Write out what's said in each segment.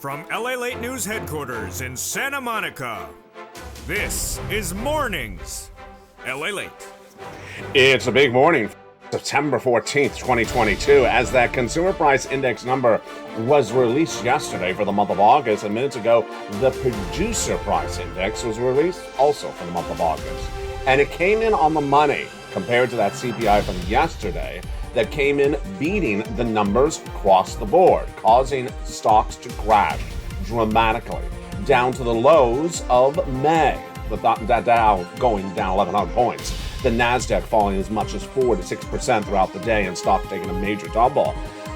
From LALATE News headquarters in Santa Monica, this is Mornings LALATE. It's a big morning, September 14th, 2022, as that consumer price index number was released yesterday for the month of August. And minutes ago, the producer price index was released also for the month of August. And it came in on the money compared to that CPI from yesterday that came in beating the numbers across the board, causing stocks to crash dramatically down to the lows of May. The Dow going down 1,100 points. The NASDAQ falling as much as 4 to 6% throughout the day, and stocks taking a major tumble.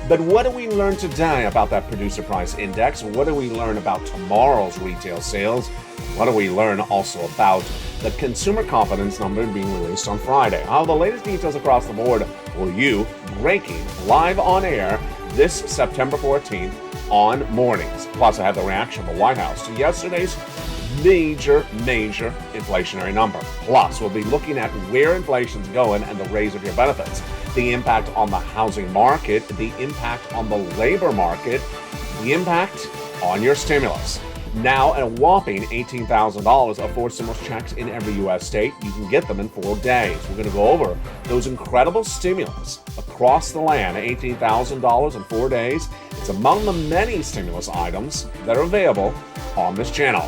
But what do we learn today about that producer price index? What do we learn about tomorrow's retail sales? What do we learn also about the consumer confidence number being released on Friday? All the latest details across the board for you, breaking live on air this September 14th on Mornings. Plus, I have the reaction of the White House to yesterday's major inflationary number. Plus, we'll be looking at where inflation's going and the raise of your benefits, the impact on the housing market, the impact on the labor market, the impact on your stimulus. Now, at a whopping $18,000 of 4 stimulus checks in every U.S. state. You can get them in 4 days. We're going to go over those incredible stimulus across the land, $18,000 in 4 days. It's among the many stimulus items that are available on this channel.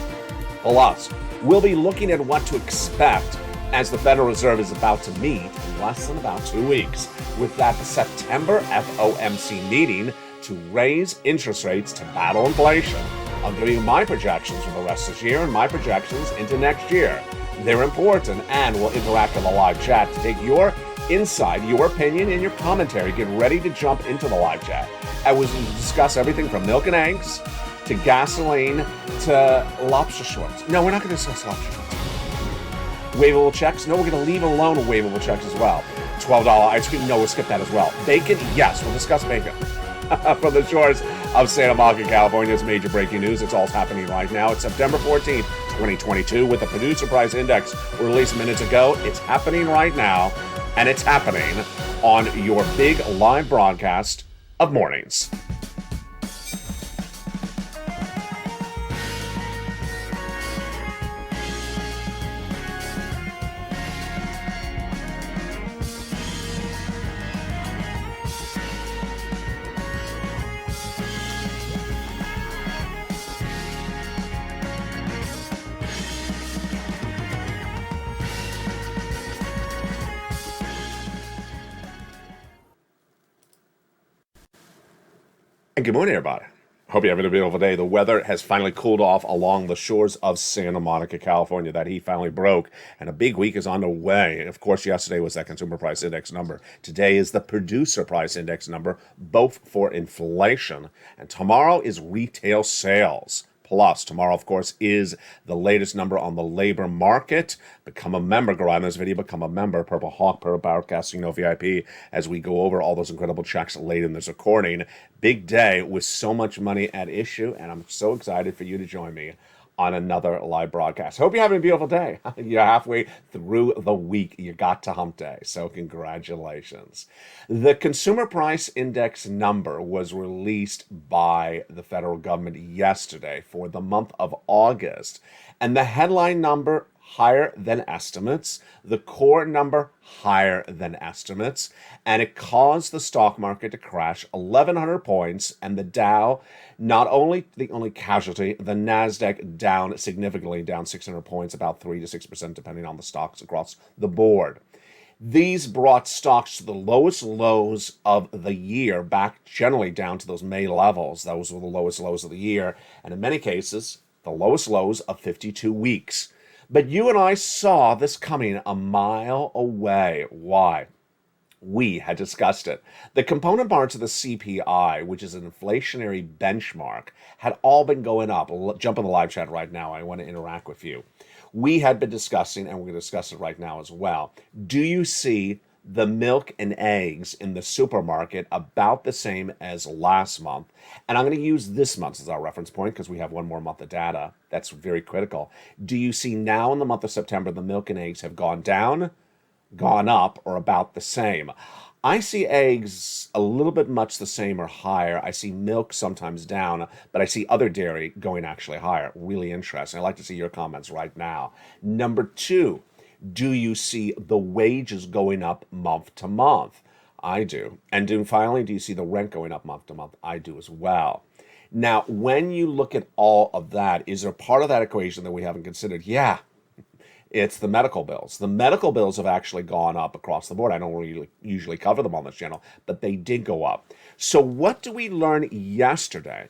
Plus, we'll be looking at what to expect as the Federal Reserve is about to meet in less than about 2 weeks with that September FOMC meeting to raise interest rates to battle inflation. I'll give you my projections for the rest of this year and my projections into next year. They're important, and we'll interact in the live chat to take your insight, your opinion, and your commentary. Get ready to jump into the live chat. I will discuss everything from milk and eggs to gasoline to lobster shorts. No, we're not going to discuss lobster shorts. Waivable checks? No, we're going to leave alone waivable checks as well. $12 ice cream? No, we'll skip that as well. Bacon? Yes, we'll discuss bacon. From the shores of Santa Monica, California, it's major breaking news. It's all happening right now. It's September 14th, 2022, with the producer price index released minutes ago. It's happening right now, and it's happening on your big live broadcast of Mornings. And good morning, everybody. Hope you're having a beautiful day. The weather has finally cooled off along the shores of Santa Monica, California. That heat finally broke, and a big week is on the way. Of course, yesterday was that consumer price index number. Today is the producer price index number, both for inflation. And tomorrow is retail sales. Plus, tomorrow, of course, is the latest number on the labor market. Become a member. Go on this video. Become a member. Purple Hawk, Purple Broadcasting, VIP, as we go over all those incredible checks late in this recording. Big day with so much money at issue, and I'm so excited for you to join me on another live broadcast. Hope you're having a beautiful day. You're halfway through the week. You got to hump day, so congratulations. The consumer price index number was released by the federal government yesterday for the month of August, and the headline number higher than estimates, the core number higher than estimates, and it caused the stock market to crash 1,100 points, and the Dow, not only the only casualty, the NASDAQ down significantly, down 600 points, about 3 to 6% depending on the stocks across the board. These brought stocks to the lowest lows of the year, back generally down to those May levels. Those were the lowest lows of the year, and in many cases, the lowest lows of 52 weeks. But you and I saw this coming a mile away. Why? We had discussed it. The component parts of the CPI, which is an inflationary benchmark, had all been going up. Jump in the live chat right now. I want to interact with you. We had been discussing, and we're going to discuss it right now as well. Do you see the milk and eggs in the supermarket about the same as last month? And I'm going to use this month as our reference point because we have one more month of data. That's very critical. Do you see now in the month of September the milk and eggs have gone down, gone up, or about the same? I see eggs a little bit much the same or higher. I see milk sometimes down, but I see other dairy going actually higher. Really interesting. I'd like to see your comments right now. Number two, do you see the wages going up month to month? I do. And then finally, do you see the rent going up month to month? I do as well. Now, when you look at all of that, is there part of that equation that we haven't considered? Yeah, it's the medical bills. The medical bills have actually gone up across the board. I don't really usually cover them on this channel, but they did go up. So what do we learn yesterday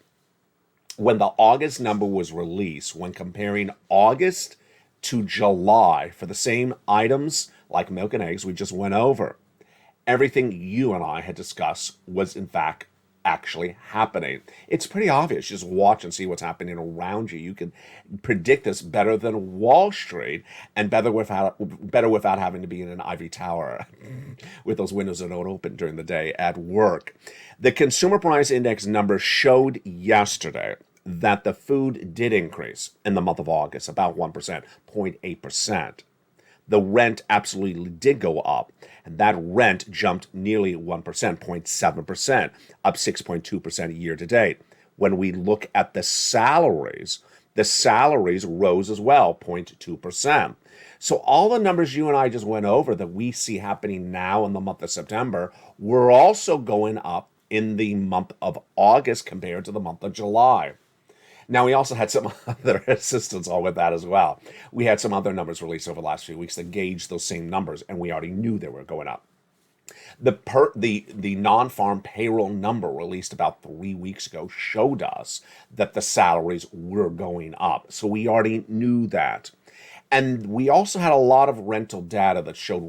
when the August number was released, when comparing August to July for the same items like milk and eggs we just went over? Everything you and I had discussed was in fact actually happening. It's pretty obvious. Just watch and see what's happening around you. You can predict this better than Wall Street and better without having to be in an ivory tower with those windows that don't open during the day at work. The consumer price index number showed yesterday that the food did increase in the month of August, about 1%, 0.8%. The rent absolutely did go up, and that rent jumped nearly 1%, 0.7%, up 6.2% year to date. When we look at the salaries rose as well, 0.2%. So all the numbers you and I just went over that we see happening now in the month of September were also going up in the month of August compared to the month of July. Now, we also had some other assistance all with that as well. We had some other numbers released over the last few weeks that gauged those same numbers, and we already knew they were going up. The non-farm payroll number released about 3 weeks ago showed us that the salaries were going up. So we already knew that. And we also had a lot of rental data that showed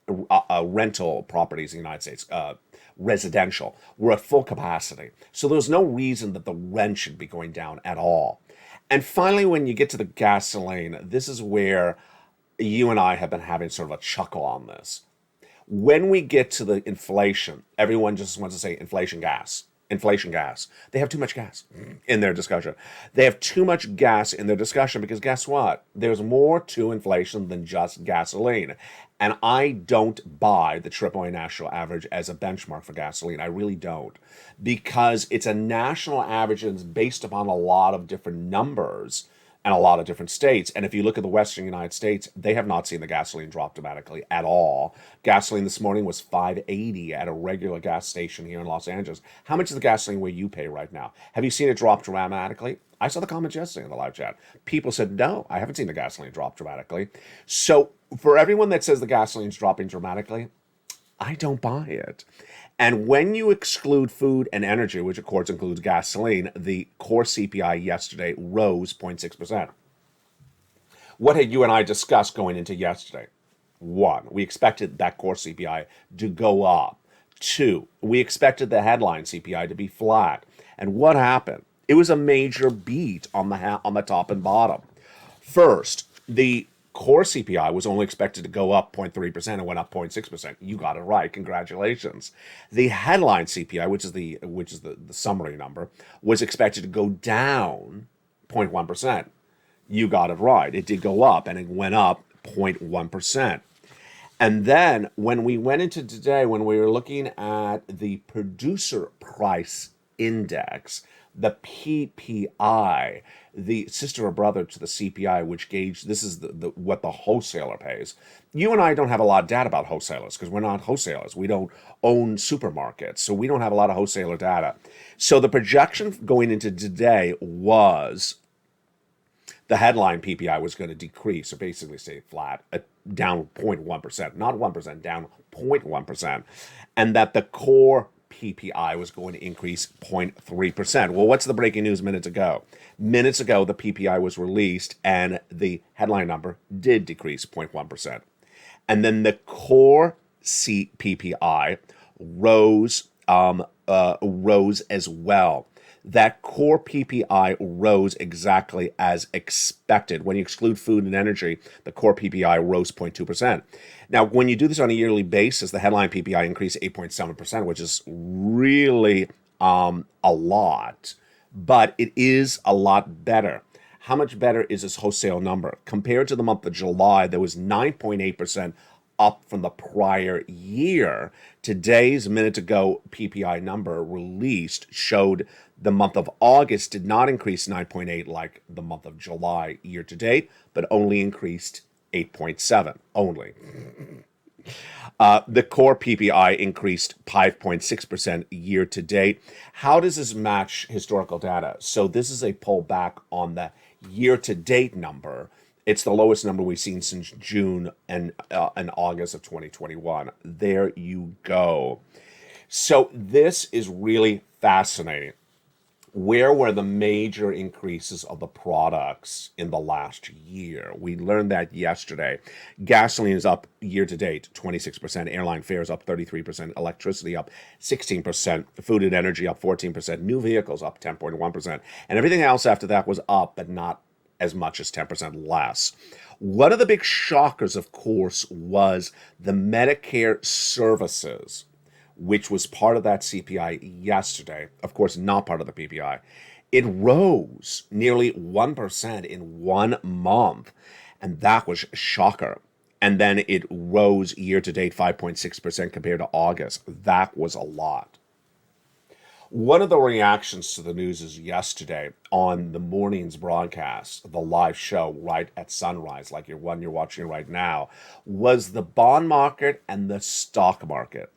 rental properties in the United States, residential, were at full capacity. So there's no reason that the rent should be going down at all. And finally, when you get to the gasoline, this is where you and I have been having sort of a chuckle on this. When we get to the inflation, everyone just wants to say inflation gas. Inflation gas. They have too much gas in their discussion. They have too much gas in their discussion because guess what? There's more to inflation than just gasoline. And I don't buy the AAA national average as a benchmark for gasoline. I really don't. Because it's a national average and it's based upon a lot of different numbers and a lot of different states. And if you look at the Western United States, they have not seen the gasoline drop dramatically at all. Gasoline this morning was $5.80 at a regular gas station here in Los Angeles. How much is the gasoline where you pay right now? Have you seen it drop dramatically? I saw the comments yesterday in the live chat. People said, no, I haven't seen the gasoline drop dramatically. So for everyone that says the gasoline's dropping dramatically, I don't buy it. And when you exclude food and energy, which of course includes gasoline, the core CPI yesterday rose 0.6%. What had you and I discussed going into yesterday? 1, we expected that core CPI to go up. 2, we expected the headline CPI to be flat. And what happened? It was a major beat on the top and bottom. First, the core CPI was only expected to go up 0.3% and went up 0.6%. You got it right. Congratulations. The headline CPI, which is the summary number, was expected to go down 0.1%. You got it right. It did go up, and it went up 0.1%. And then when we went into today, when we were looking at the producer price index, the PPI, the sister or brother to the CPI, which gauge this is what the wholesaler pays. You and I don't have a lot of data about wholesalers because we're not wholesalers. We don't own supermarkets, so we don't have a lot of wholesaler data. So the projection going into today was the headline PPI was going to decrease, or basically stay flat, down 0.1%, not 1%, down 0.1%, and that the core PPI was going to increase 0.3%. Well, what's the breaking news minutes ago? Minutes ago, the PPI was released and the headline number did decrease 0.1%. And then the core PPI rose as well. That core PPI rose exactly as expected. When you exclude food and energy, the core PPI rose 0.2%. Now, when you do this on a yearly basis, the headline PPI increased 8.7%, which is really a lot, but it is a lot better. How much better is this wholesale number? Compared to the month of July, there was 9.8% up from the prior year. Today's minute ago PPI number released showed the month of August did not increase 9.8 like the month of July year to date, but only increased 8.7 only. The core PPI increased 5.6% year to date. How does this match historical data? So this is a pullback on the year to date number. It's the lowest number we've seen since June and August of 2021. There you go. So this is really fascinating. Where were the major increases of the products in the last year? We learned that yesterday. Gasoline is up year to date 26%, airline fares up 33%, electricity up 16%, food and energy up 14%, new vehicles up 10.1%, and everything else after that was up, but not as much as 10% less. One of the big shockers, of course, was the Medicare services, which was part of that CPI yesterday, of course, not part of the PPI. It rose nearly 1% in 1 month, and that was a shocker. And then it rose year to date 5.6% compared to August. That was a lot. One of the reactions to the news is yesterday on the morning's broadcast, the live show right at sunrise, like your one you're watching right now, was the bond market and the stock market.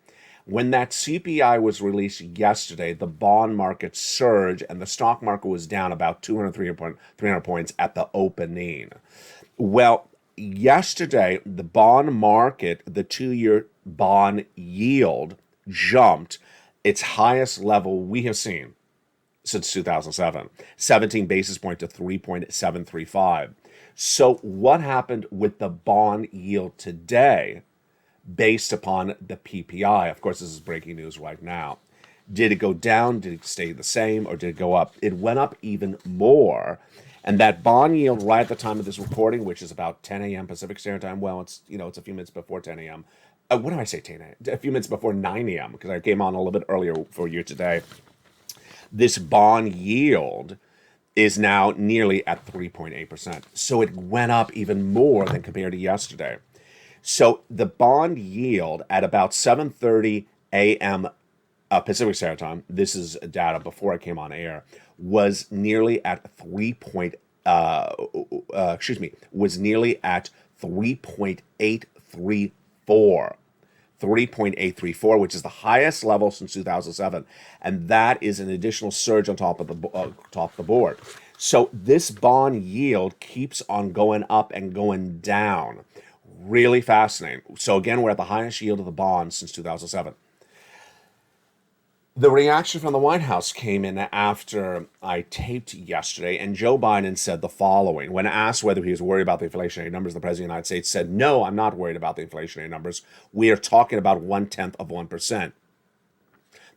When that CPI was released yesterday, the bond market surged and the stock market was down about 300 points at the opening. Well, yesterday, the bond market, the 2-year bond yield jumped its highest level we have seen since 2007, 17 basis point to 3.735. So what happened with the bond yield today? Based upon the PPI. Of course, this is breaking news right now. Did it go down? Did it stay the same? Or did it go up? It went up even more. And that bond yield right at the time of this recording, which is about 10 a.m. Pacific Standard Time, well, it's a few minutes before 10 a.m. What do I say 10 a.m.? A few minutes before 9 a.m. because I came on a little bit earlier for you today. This bond yield is now nearly at 3.8%. So it went up even more than compared to yesterday. So the bond yield at about 7:30 a.m. Pacific Standard Time, this is data before I came on air, was nearly at 3.834, which is the highest level since 2007, and that is an additional surge on top of the board. So this bond yield keeps on going up and going down. Really fascinating. So again, we're at the highest yield of the bond since 2007. The reaction from the White House came in after I taped yesterday, and Joe Biden said the following. When asked whether he was worried about the inflationary numbers, the President of the United States said, "No, I'm not worried about the inflationary numbers. We are talking about 0.1%.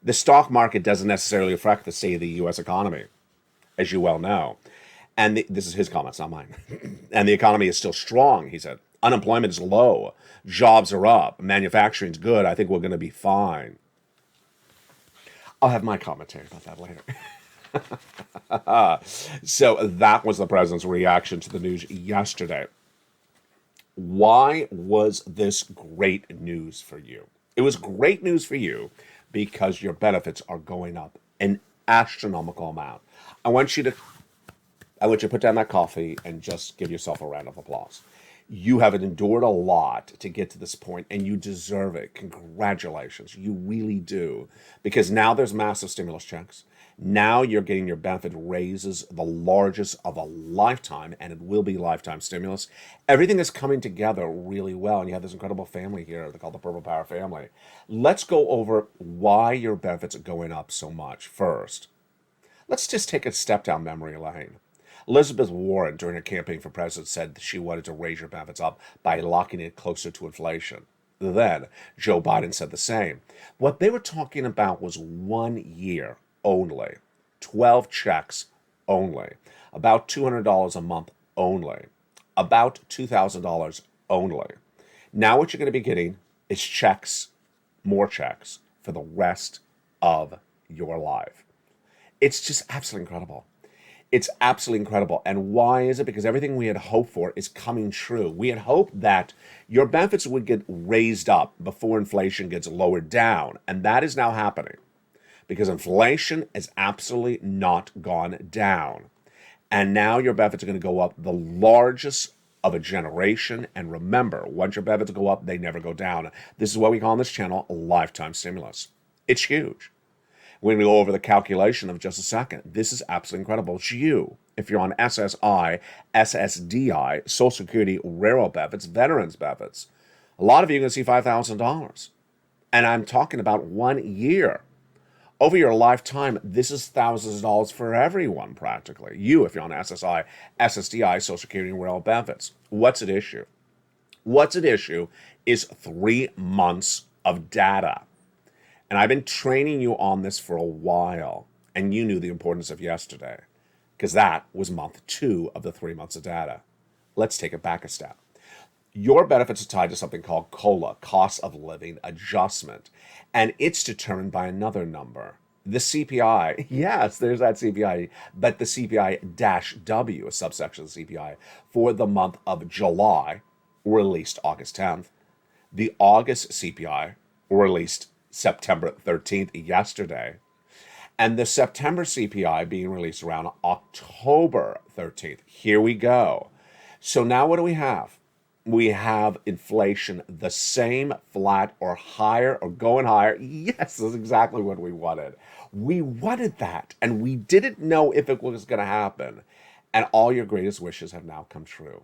The stock market doesn't necessarily affect the state of the U.S. economy, as you well know." And this is his comments, not mine. "And the economy is still strong," he said. "Unemployment is low. Jobs are up. Manufacturing's good. I think we're going to be fine." I'll have my commentary about that later. So that was the president's reaction to the news yesterday. Why was this great news for you? It was great news for you because your benefits are going up an astronomical amount. I want you to put down that coffee and just give yourself a round of applause. You have endured a lot to get to this point, and you deserve it. Congratulations. You really do. Because now there's massive stimulus checks. Now you're getting your benefit raises, the largest of a lifetime, and it will be lifetime stimulus. Everything is coming together really well, and you have this incredible family here. They call the Purple Power family. Let's go over why your benefits are going up so much first. Let's just take a step down memory lane. Elizabeth Warren, during her campaign for president, said she wanted to raise your benefits up by locking it closer to inflation. Then Joe Biden said the same. What they were talking about was 1 year only, 12 checks only, about $200 a month only, about $2,000 only. Now what you're going to be getting is checks, more checks, for the rest of your life. It's just absolutely incredible. It's absolutely incredible. And why is it? Because everything we had hoped for is coming true. We had hoped that your benefits would get raised up before inflation gets lowered down. And that is now happening because inflation has absolutely not gone down. And now your benefits are going to go up the largest of a generation. And remember, once your benefits go up, they never go down. This is what we call on this channel a lifetime stimulus. It's huge. We're going to go over the calculation of just a second. This is absolutely incredible. It's you. If you're on SSI, SSDI, Social Security, Railroad benefits, Veterans benefits, a lot of you are going to see $5,000. And I'm talking about 1 year. Over your lifetime, this is thousands of dollars for everyone, practically. You, if you're on SSI, SSDI, Social Security, and Railroad benefits. What's at issue? What's at issue is 3 months of data. And I've been training you on this for a while, and you knew the importance of yesterday, because that was month 2 of the 3 months of data. Let's take it back a step. Your benefits are tied to something called COLA, cost of living adjustment, and it's determined by another number. The CPI, yes, there's that CPI, but the CPI-W, a subsection of the CPI, for the month of July, released August 10th. The August CPI released September 13th, yesterday. And the September CPI being released around October 13th. Here we go. So now what do we have? We have inflation the same, flat, or higher, or going higher. Yes, that's exactly what we wanted. We wanted that, and we didn't know if it was going to happen. And all your greatest wishes have now come true.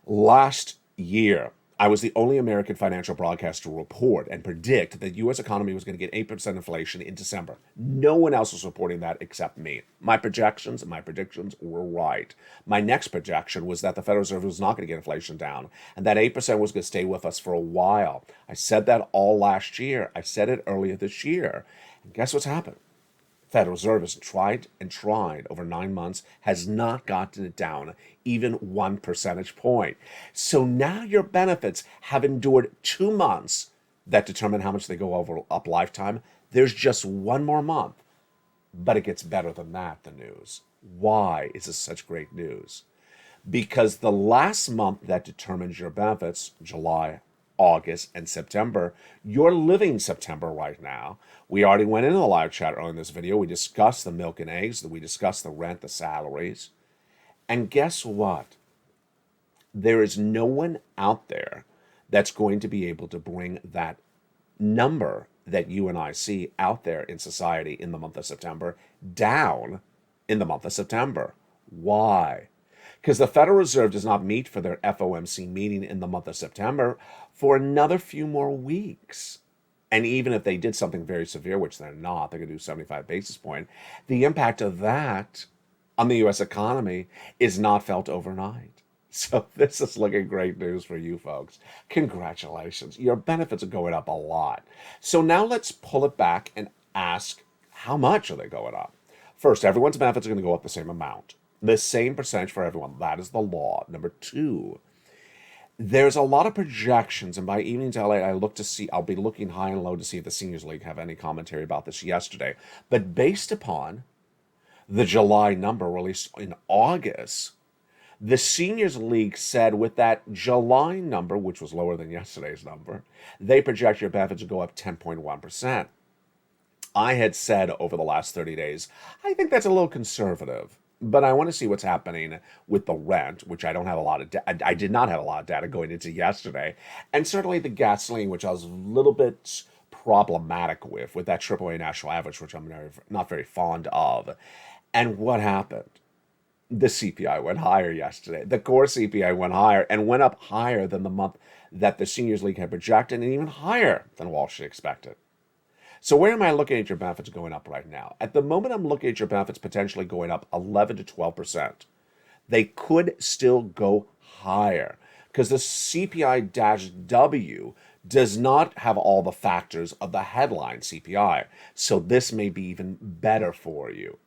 Last year, I was the only American financial broadcaster to report and predict that the U.S. economy was going to get 8% inflation in December. No one else was reporting that except me. My projections and my predictions were right. My next projection was that the Federal Reserve was not going to get inflation down, and that 8% was going to stay with us for a while. I said that all last year. I said it earlier this year. And guess what's happened? Federal Reserve has tried and tried over 9 months, has not gotten it down even 1 percentage point. So now your benefits have endured 2 months that determine how much they go over up lifetime. There's just 1 more month, but it gets better than that, the news. Why is this such great news? Because the last month that determines your benefits, July, August, and September, you're living September right now. We already went into the live chat earlier in this video. We discussed the milk and eggs, we discussed the rent, the salaries. And guess what? There is no one out there that's going to be able to bring that number that you and I see out there in society in the month of September down in the month of September. Why? Because the Federal Reserve does not meet for their FOMC meeting in the month of September for another few more weeks. And even if they did something very severe, which they're not, they're going to do 75 basis point, the impact of that on the U.S. economy is not felt overnight. So this is looking great news for you folks. Congratulations. Your benefits are going up a lot. So now let's pull it back and ask, how much are they going up? First, everyone's benefits are going to go up the same amount. The same percentage for everyone. That is the law. Number 2, there's a lot of projections, and by evening to LA, I'll be looking high and low to see if the Seniors League have any commentary about this yesterday. But based upon the July number released in August, the Seniors League said with that July number, which was lower than yesterday's number, they project your benefits to go up 10.1%. I had said over the last 30 days, I think that's a little conservative. But I want to see what's happening with the rent, which I don't have a lot of I did not have a lot of data going into yesterday. And certainly the gasoline, which I was a little bit problematic with that AAA national average, which I'm not very fond of. And what happened? The CPI went higher yesterday. The core CPI went higher and went up higher than the month that the Seniors League had projected, and even higher than Wall Street expected. So where am I looking at your benefits going up right now? At the moment, I'm looking at your benefits potentially going up 11 to 12%. They could still go higher because the CPI-W does not have all the factors of the headline CPI. So this may be even better for you.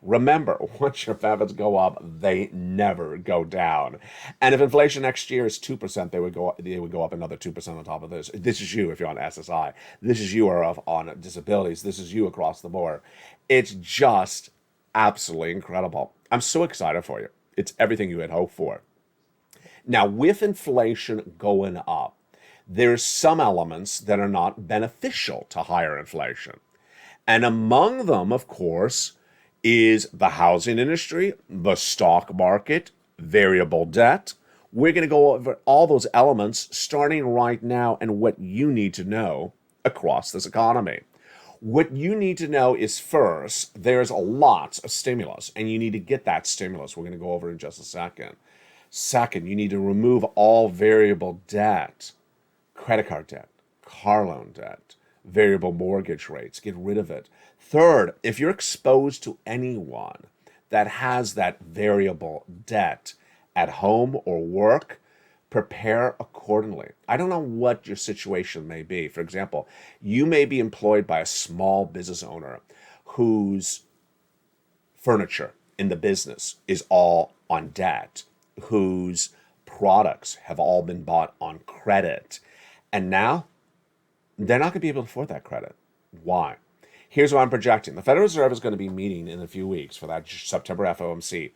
Remember, once your benefits go up, they never go down. And if inflation next year is 2%, they would go up another 2% on top of this. This is you if you're on SSI. This is you are on disabilities. This is you across the board. It's just absolutely incredible. I'm so excited for you. It's everything you had hoped for. Now, with inflation going up, there's some elements that are not beneficial to higher inflation. And among them, of course, is the housing industry, the stock market, variable debt. We're going to go over all those elements starting right now and what you need to know across this economy. What you need to know is first, there's lots of stimulus, and you need to get that stimulus. We're going to go over in just a second. Second, you need to remove all variable debt, credit card debt, car loan debt, variable mortgage rates, get rid of it. Third, if you're exposed to anyone that has that variable debt at home or work, prepare accordingly. I don't know what your situation may be. For example, you may be employed by a small business owner whose furniture in the business is all on debt, whose products have all been bought on credit. And now they're not going to be able to afford that credit. Why? Here's what I'm projecting. The Federal Reserve is going to be meeting in a few weeks for that September FOMC.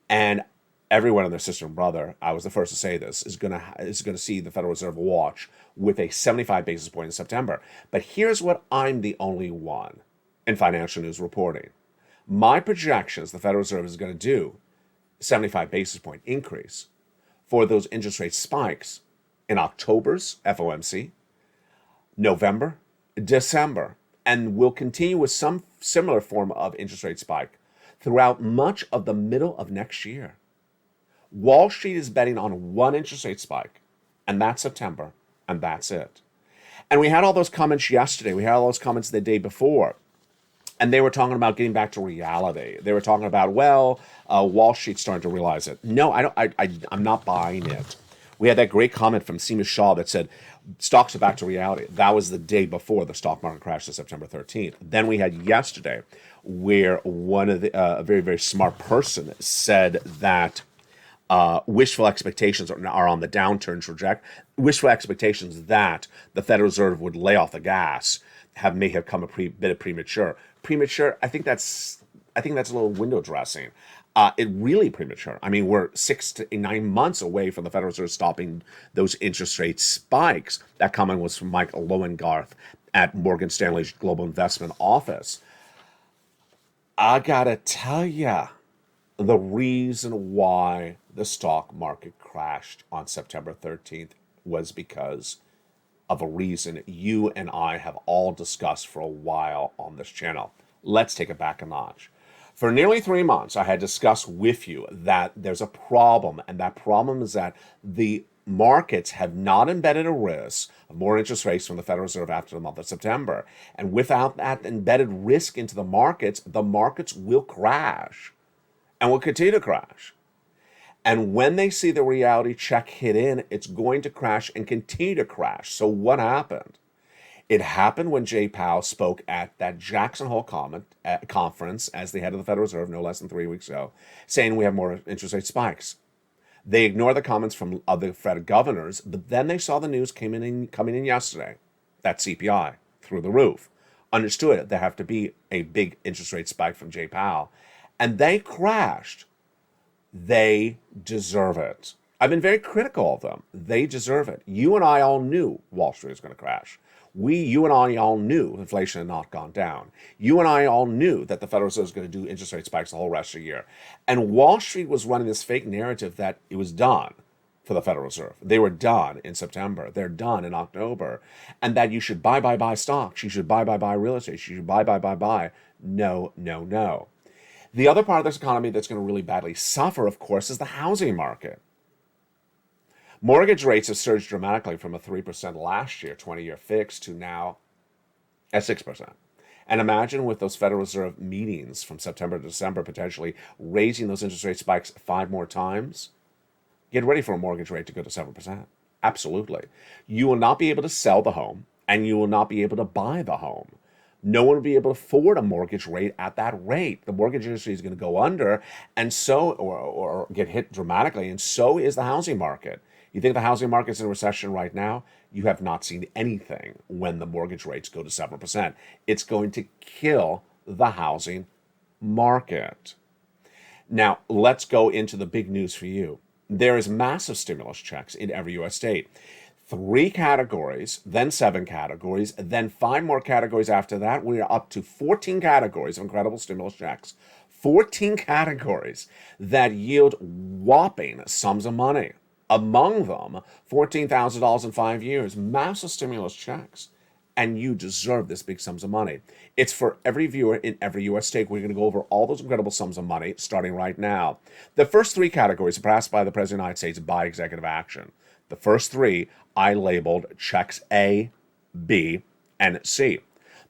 And everyone and their sister and brother, I was the first to say this, is going to see the Federal Reserve watch with a 75 basis point in September. But here's what I'm the only one in financial news reporting. My projections, the Federal Reserve is going to do 75 basis point increase for those interest rate spikes in October's FOMC, November, December, and will continue with some similar form of interest rate spike throughout much of the middle of next year. Wall Street is betting on one interest rate spike, and that's September, and that's it. And we had all those comments yesterday. We had all those comments the day before. And they were talking about getting back to reality. They were talking about, Wall Street's starting to realize it. No, I'm not buying it. We had that great comment from Seema Shah that said, stocks are back to reality. That was the day before the stock market crashed on September 13th. Then we had yesterday where one of the, a very, very smart person said that wishful expectations are on the downturn trajectory. Wishful expectations that the Federal Reserve would lay off the gas may have come a bit of premature. Premature, I think that's a little window dressing. It really premature. I mean, we're 6 to 9 months away from the Federal Reserve stopping those interest rate spikes. That comment was from Mike Lowengarth at Morgan Stanley's Global Investment Office. I gotta tell ya, the reason why the stock market crashed on September 13th was because of a reason you and I have all discussed for a while on this channel. Let's take it back a notch. For nearly 3 months, I had discussed with you that there's a problem, and that problem is that the markets have not embedded a risk of more interest rates from the Federal Reserve after the month of September. And without that embedded risk into the markets will crash and will continue to crash. And when they see the reality check hit in, it's going to crash and continue to crash. So what happened? It happened when Jay Powell spoke at that Jackson Hole conference as the head of the Federal Reserve no less than 3 weeks ago, saying we have more interest rate spikes. They ignored the comments from other Fed governors, but then they saw the news coming in yesterday, that CPI through the roof. Understood there have to be a big interest rate spike from Jay Powell, and they crashed. They deserve it. I've been very critical of them. They deserve it. You and I all knew Wall Street was going to crash. You and I all knew inflation had not gone down. You and I all knew that the Federal Reserve was going to do interest rate spikes the whole rest of the year. And Wall Street was running this fake narrative that it was done for the Federal Reserve. They were done in September. They're done in October. And that you should buy stocks. You should buy real estate. You should buy. No, no, no. The other part of this economy that's going to really badly suffer, of course, is the housing market. Mortgage rates have surged dramatically from a 3% last year, 20-year fixed, to now at 6%. And imagine with those Federal Reserve meetings from September to December potentially raising those interest rate spikes 5 more times. Get ready for a mortgage rate to go to 7%. Absolutely. You will not be able to sell the home, and you will not be able to buy the home. No one will be able to afford a mortgage rate at that rate. The mortgage industry is going to go under, and so or get hit dramatically, and so is the housing market. You think the housing market's in a recession right now? You have not seen anything when the mortgage rates go to 7%. It's going to kill the housing market. Now, let's go into the big news for you. There is massive stimulus checks in every U.S. state. 3 categories, then 7 categories, then 5 more categories after that. We are up to 14 categories of incredible stimulus checks. 14 categories that yield whopping sums of money. Among them, $14,000 in 5 years. Massive stimulus checks. And you deserve this big sums of money. It's for every viewer in every U.S. state. We're going to go over all those incredible sums of money starting right now. The first 3 categories are passed by the President of the United States by executive action. The first 3 I labeled checks A, B, and C.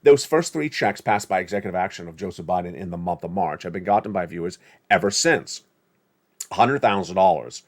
Those first 3 checks passed by executive action of Joseph Biden in the month of March have been gotten by viewers ever since. $100,000.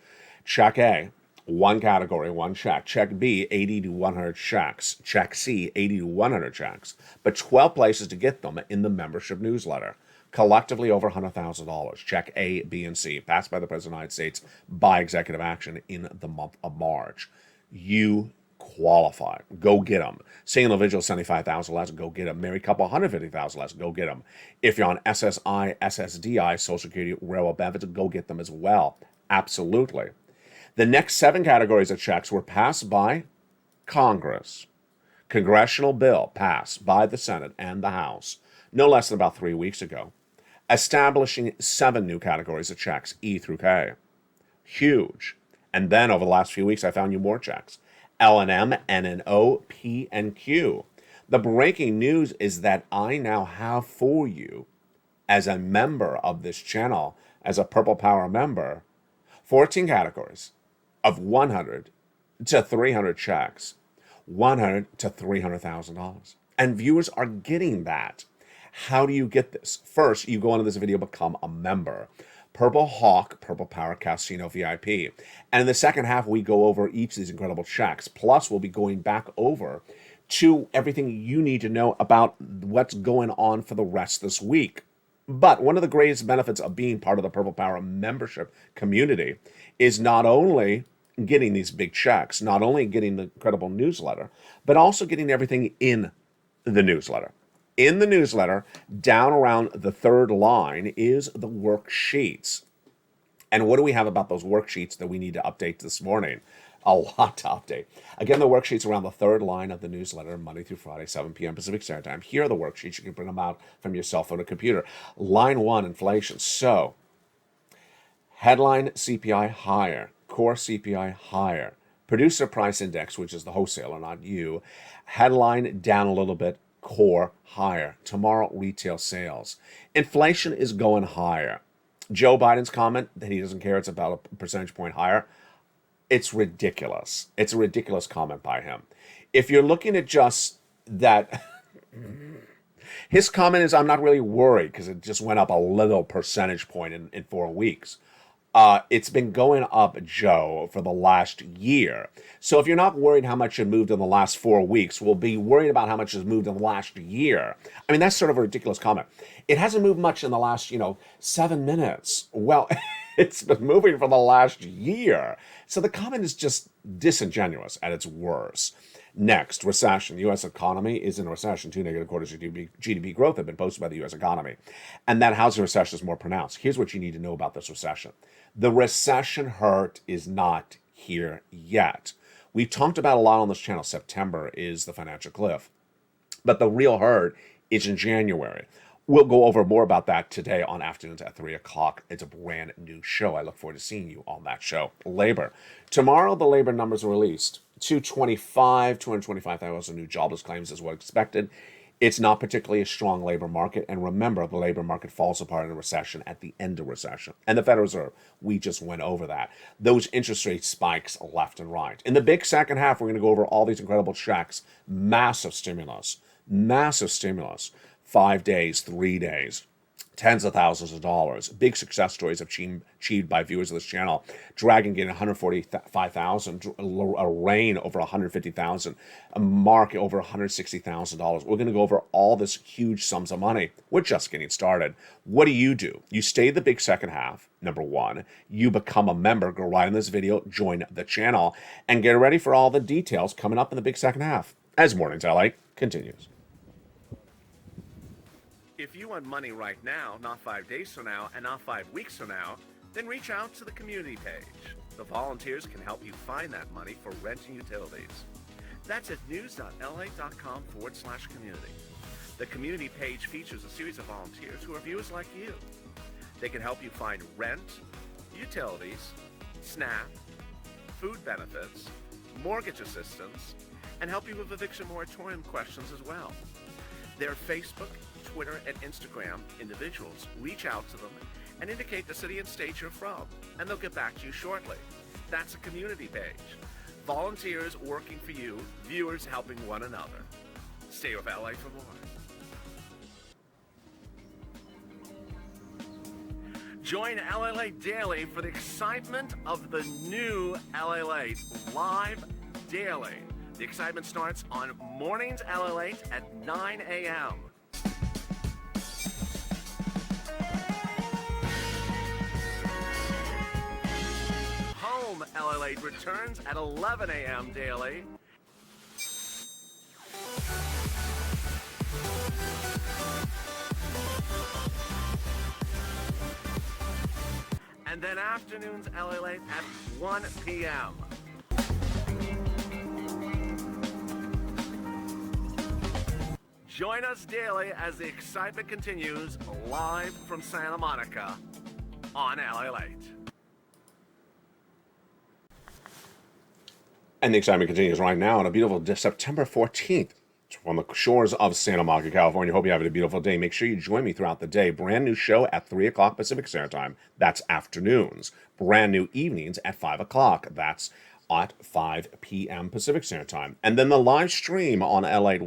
Check A, 1 category, 1 check. Check B, 80 to 100 checks. Check C, 80 to 100 checks. But 12 places to get them in the membership newsletter. Collectively over $100,000. Check A, B, and C, passed by the President of the United States by executive action in the month of March. You qualify. Go get them. Single individual, $75,000 less, go get them. Married couple, $150,000 less, go get them. If you're on SSI, SSDI, Social Security, Railroad benefits, go get them as well. Absolutely. The next 7 categories of checks were passed by Congress. Congressional bill passed by the Senate and the House no less than about 3 weeks ago, establishing 7 new categories of checks, E through K. Huge. And then over the last few weeks, I found you more checks. L and M, N and O, P and Q. The breaking news is that I now have for you, as a member of this channel, as a Purple Power member, 14 categories of 100 to 300 checks, $100 to $300,000. And viewers are getting that. How do you get this? First, you go into this video, become a member. Purple Hawk, Purple Power Casino VIP. And in the second half, we go over each of these incredible checks. Plus, we'll be going back over to everything you need to know about what's going on for the rest of this week. But one of the greatest benefits of being part of the Purple Power membership community is not only getting these big checks, not only getting the incredible newsletter, but also getting everything in the newsletter. In the newsletter, down around the 3rd line is the worksheets. And what do we have about those worksheets that we need to update this morning? A lot to update. Again, the worksheets around the 3rd line of the newsletter, Monday through Friday, 7 p.m. Pacific Standard Time. Here are the worksheets. You can print them out from your cell phone or computer. Line 1, inflation. So, headline CPI higher, core CPI higher, producer price index, which is the wholesaler, not you, headline down a little bit, core higher. Tomorrow, retail sales. Inflation is going higher. Joe Biden's comment that he doesn't care, it's about a percentage point higher. It's ridiculous. It's a ridiculous comment by him. If you're looking at just that, his comment is, I'm not really worried because it just went up a little percentage point in 4 weeks. It's been going up, Joe, for the last year. So if you're not worried how much it moved in the last 4 weeks, we'll be worried about how much has moved in the last year. I mean, that's sort of a ridiculous comment. It hasn't moved much in the last, 7 minutes. Well, it's been moving for the last year. So the comment is just disingenuous at its worst. Next, recession. The U.S. economy is in a recession. 2 negative quarters of GDP growth have been posted by the U.S. economy. And that housing recession is more pronounced. Here's what you need to know about this recession. The recession hurt is not here yet. We've talked about a lot on this channel. September is the financial cliff. But the real hurt is in January. We'll go over more about that today on afternoons at 3 o'clock. It's a brand new show. I look forward to seeing you on that show. Labor. Tomorrow, the labor numbers are released. 225,000 new jobless claims is what expected. It's not particularly a strong labor market. And remember, the labor market falls apart in a recession at the end of recession. And the Federal Reserve, we just went over that. Those interest rate spikes left and right. In the big second half, we're going to go over all these incredible checks. Massive stimulus. 5 days, 3 days, tens of thousands of dollars. Big success stories achieved by viewers of this channel. Dragon getting 145,000, a Rain over 150,000, a Mark over $160,000. We're going to go over all this huge sums of money. We're just getting started. What do? You stay the big second half, number 1. You become a member. Go right in this video, join the channel, and get ready for all the details coming up in the big second half as Mornings LA continues. If you want money right now, not 5 days from now, and not 5 weeks from now, then reach out to the community page. The volunteers can help you find that money for rent and utilities. That's at news.lalate.com/community. The community page features a series of volunteers who are viewers like you. They can help you find rent, utilities, SNAP, food benefits, mortgage assistance, and help you with eviction moratorium questions as well. Their Facebook, Twitter, and Instagram individuals reach out to them and indicate the city and state you're from, and they'll get back to you shortly. That's a community page. Volunteers working for you, viewers helping one another. Stay with LA for more. Join LALATE Daily for the excitement of the new LALATE live daily. The excitement starts on Mornings LALATE at 9 a.m. Home LALATE returns at 11 a.m. daily. And then afternoons LALATE at 1 p.m. Join us daily as the excitement continues live from Santa Monica on LALATE. And the excitement continues right now on a beautiful September 14th on the shores of Santa Monica, California. Hope you have a beautiful day. Make sure you join me throughout the day. Brand new show at 3 o'clock Pacific Standard Time. That's afternoons. Brand new evenings at 5 o'clock. That's at 5 p.m. Pacific Standard Time. And then the live stream on LALATE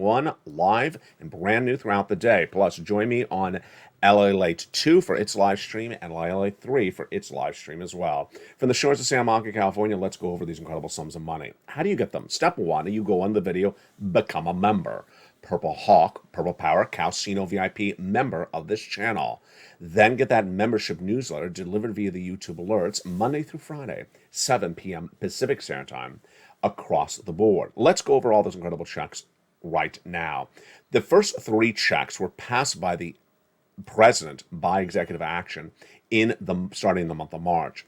live and brand new throughout the day. Plus, join me on LALATE 2 for its live stream and LALATE 3 for its live stream as well. From the shores of Santa Monica, California, let's go over these incredible sums of money. How do you get them? Step 1, you go on the video, become a member. Purple Hawk, Purple Power, Calcino VIP member of this channel. Then get that membership newsletter delivered via the YouTube alerts Monday through Friday, 7 p.m. Pacific Standard Time across the board. Let's go over all those incredible checks right now. The first 3 checks were passed by the president by executive action starting in the month of March.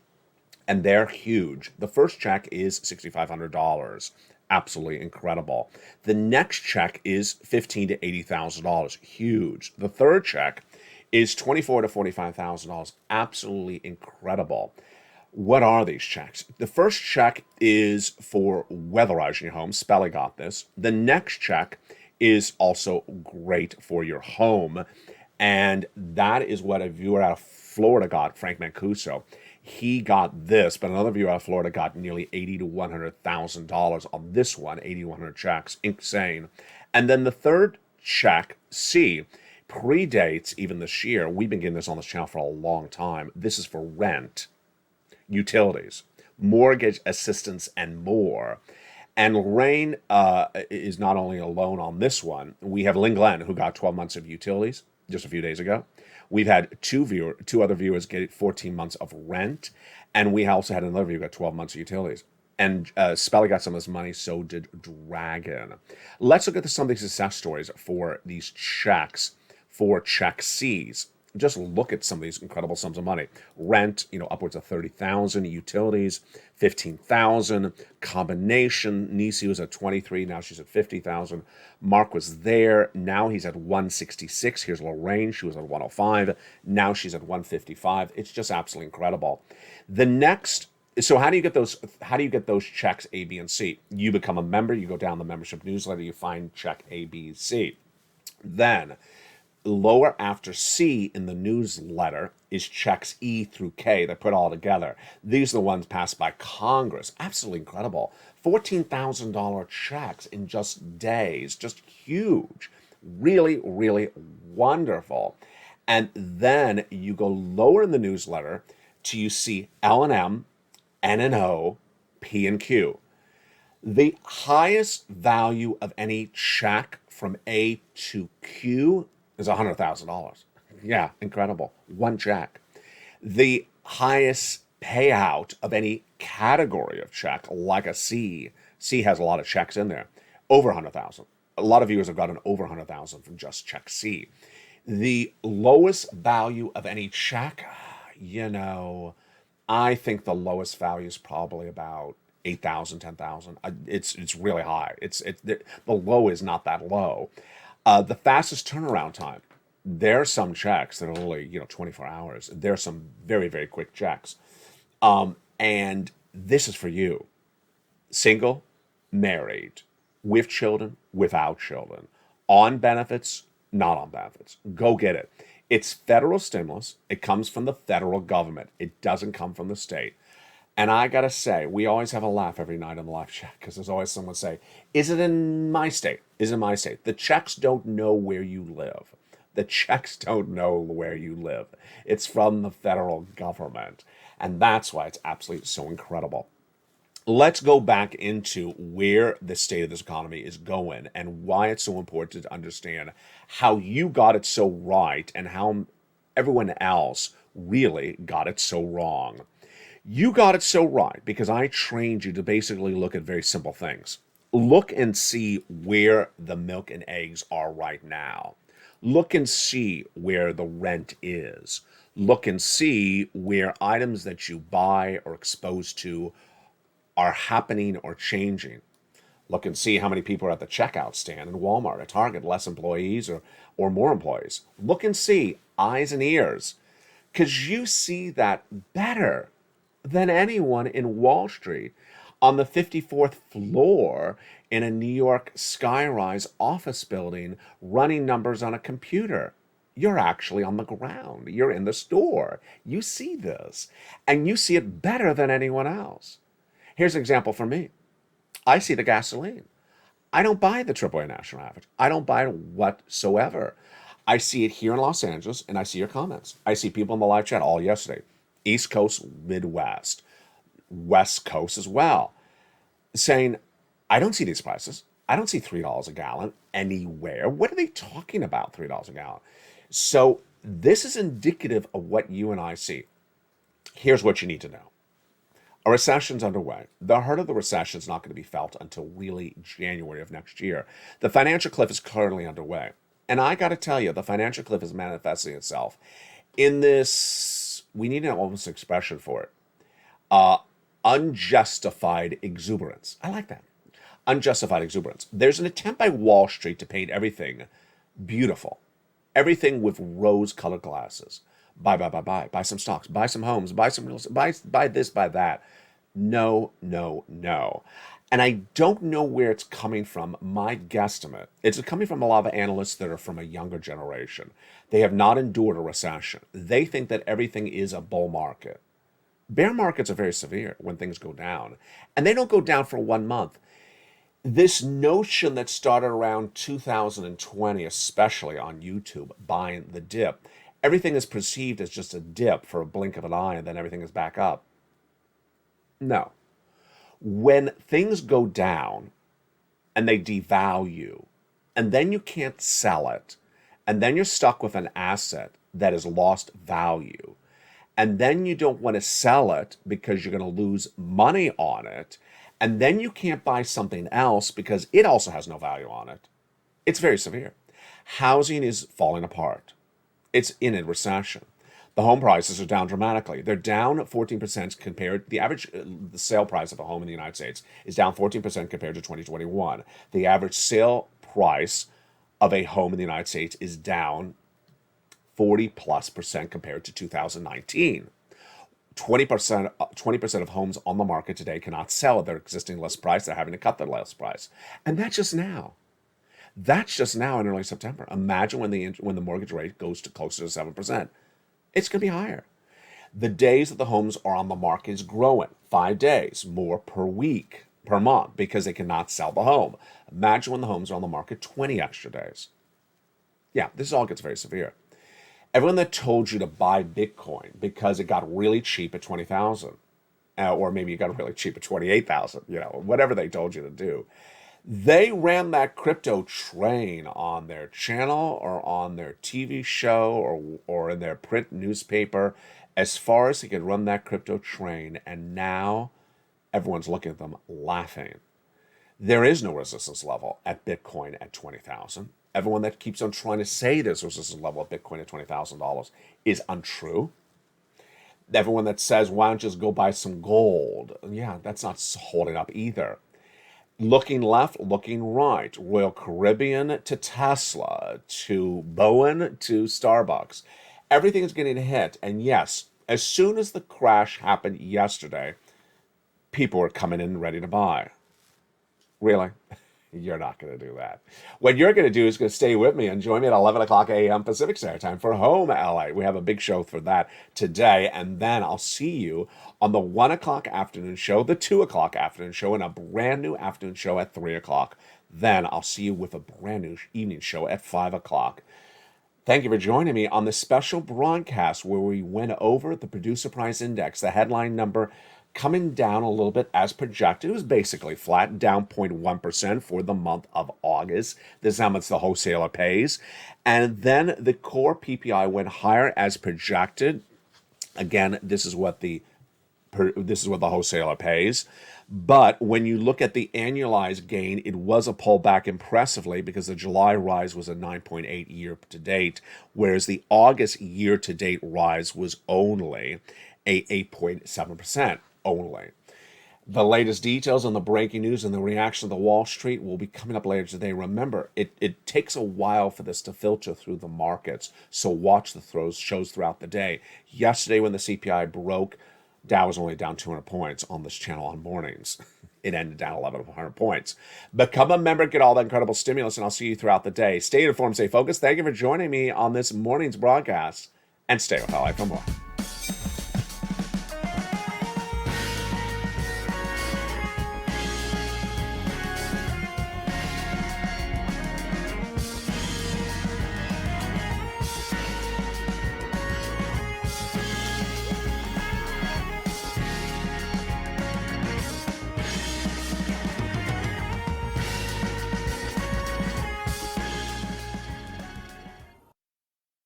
And they're huge. The first check is $6,500. Absolutely incredible. The next check is $15,000 to $80,000. Huge. The third check is $24,000 to $45,000. Absolutely incredible. What are these checks? The first check is for weatherizing your home. Spelly got this. The next check is also great for your home. And that is what a viewer out of Florida got, Frank Mancuso. He got this, but another viewer out of Florida got nearly $80,000 to $100,000 on this one, 8,100 checks. Insane. And then the third check, C, predates even this year. We've been getting this on this channel for a long time. This is for rent, utilities, mortgage assistance, and more. And Lorraine is not only alone on this one. We have Lynn Glenn, who got 12 months of utilities just a few days ago. We've had two other viewers get 14 months of rent, and we also had another viewer get 12 months of utilities. And Spelly got some of this money, so did Dragon. Let's look at some of these success stories for these checks, for check C's. Just look at some of these incredible sums of money. Rent, upwards of $30,000. Utilities, $15,000. Combination, Nisi was at $23,000. Now she's at $50,000. Mark was there. Now he's at $166,000. Here's Lorraine. She was at $105,000. Now she's at $155,000. It's just absolutely incredible. The next. So how do you get those? How do you get those checks A, B, and C? You become a member. You go down the membership newsletter. You find check A, B, C. Then lower after C in the newsletter is checks E through K. They put all together. These are the ones passed by Congress. Absolutely incredible. $14,000 checks in just days. Just huge. Really, really wonderful. And then you go lower in the newsletter till you see L&M, N&O, P and Q. The highest value of any check from A to Q is $100,000. Yeah, incredible. One check. The highest payout of any category of check, like a C. C has a lot of checks in there. Over $100,000. A lot of viewers have gotten over $100,000 from just check C. The lowest value of any check, you know, I think the lowest value is probably about 8,000, 10,000. It's really high. The low is not that low. The fastest turnaround time. There are some checks that are only 24 hours. There are some very, very quick checks. And this is for you. Single, married, with children, without children, on benefits, not on benefits. Go get it. It's federal stimulus. It comes from the federal government. It doesn't come from the state. And I gotta say, we always have a laugh every night on the live chat because there's always someone say, "Is it in my state? Is it in my state?" The checks don't know where you live. The checks don't know where you live. It's from the federal government. And that's why it's absolutely so incredible. Let's go back into where the state of this economy is going and why it's so important to understand how you got it so right and how everyone else really got it so wrong. You got it so right because I trained you to basically look at very simple things. Look and see where the milk and eggs are right now. Look and see where the rent is. Look and see where items that you buy or exposed to are happening or changing. Look and see how many people are at the checkout stand in Walmart, at Target, less employees or more employees. Look and see eyes and ears because you see that better than anyone in Wall Street on the 54th floor in a New York skyrise office building running numbers on a computer. You're actually on the ground. You're in the store. You see this, and you see it better than anyone else. Here's an example for me. I see the gasoline. I don't buy the AAA national average. I don't buy it whatsoever. I see it here in Los Angeles, and I see your comments. I see people in the live chat all yesterday. East Coast, Midwest, West Coast as well, saying, I don't see these prices. I don't see $3 a gallon anywhere. What are they talking about, $3 a gallon? So this is indicative of what you and I see. Here's what you need to know. A recession's underway. The hurt of the recession is not going to be felt until really January of next year. The financial cliff is currently underway. And I got to tell you, the financial cliff is manifesting itself in this, we need an almost expression for it, unjustified exuberance. I like that. Unjustified exuberance. There's an attempt by Wall Street to paint everything beautiful, everything with rose-colored glasses. Buy some stocks, buy some homes, buy some real estate, buy this, buy that. No, no, no. And I don't know where it's coming from. My guesstimate, it's coming from a lot of analysts that are from a younger generation. They have not endured a recession. They think that everything is a bull market. Bear markets are very severe when things go down. And they don't go down for 1 month. This notion that started around 2020, especially on YouTube, buying the dip, everything is perceived as just a dip for a blink of an eye and then everything is back up. No. When things go down and they devalue and then you can't sell it and then you're stuck with an asset that has lost value and then you don't want to sell it because you're going to lose money on it and then you can't buy something else because it also has no value on it, it's very severe. Housing is falling apart. It's in a recession. The home prices are down dramatically. They're down 14% compared, the average the sale price of a home in the United States is down 14% compared to 2021. The average sale price of a home in the United States is down 40+% compared to 2019. 20% of homes on the market today cannot sell at their existing list price. They're having to cut their list price. And that's just now. That's just now in early September. Imagine when the mortgage rate goes to closer to 7%. It's going to be higher. The days that the homes are on the market is growing. 5 days more per week, per month, because they cannot sell the home. Imagine when the homes are on the market 20 extra days. Yeah, this all gets very severe. Everyone that told you to buy Bitcoin because it got really cheap at 20,000, or maybe it got really cheap at 28,000, whatever they told you to do, they ran that crypto train on their channel or on their TV show or in their print newspaper as far as they could run that crypto train. And now everyone's looking at them laughing. There is no resistance level at Bitcoin at 20,000. everyone that keeps on trying to say this was the level of Bitcoin at $20,000 is untrue. Everyone that says, why don't you just go buy some gold? Yeah, that's not holding up either. Looking left, looking right, Royal Caribbean to Tesla, to Bowen, to Starbucks. Everything is getting hit. And yes, as soon as the crash happened yesterday, people were coming in ready to buy. Really? You're not going to do that. What you're going to do is going to stay with me and join me at 11 o'clock a.m. Pacific Standard Time for Home LA. We have a big show for that today. And then I'll see you on the 1 o'clock afternoon show, the 2 o'clock afternoon show, and a brand new afternoon show at 3 o'clock. Then I'll see you with a brand new evening show at 5 o'clock. Thank you for joining me on this special broadcast where we went over the Producer Price Index, the headline number coming down a little bit as projected. It was basically flat, down 0.1% for the month of August. This is how much the wholesaler pays. And then the core PPI went higher as projected. Again, this is what the wholesaler pays. But when you look at the annualized gain, it was a pullback impressively because the July rise was a 9.8 year to date, whereas the August year to date rise was only a 8.7%. Only. The latest details on the breaking news and the reaction of the Wall Street will be coming up later today. Remember, it takes a while for this to filter through the markets, so watch the shows throughout the day. Yesterday when the CPI broke, Dow was only down 200 points on this channel on mornings. It ended down 1,100 points. Become a member, get all that incredible stimulus, and I'll see you throughout the day. Stay informed, stay focused. Thank you for joining me on this morning's broadcast, and stay with LA for more.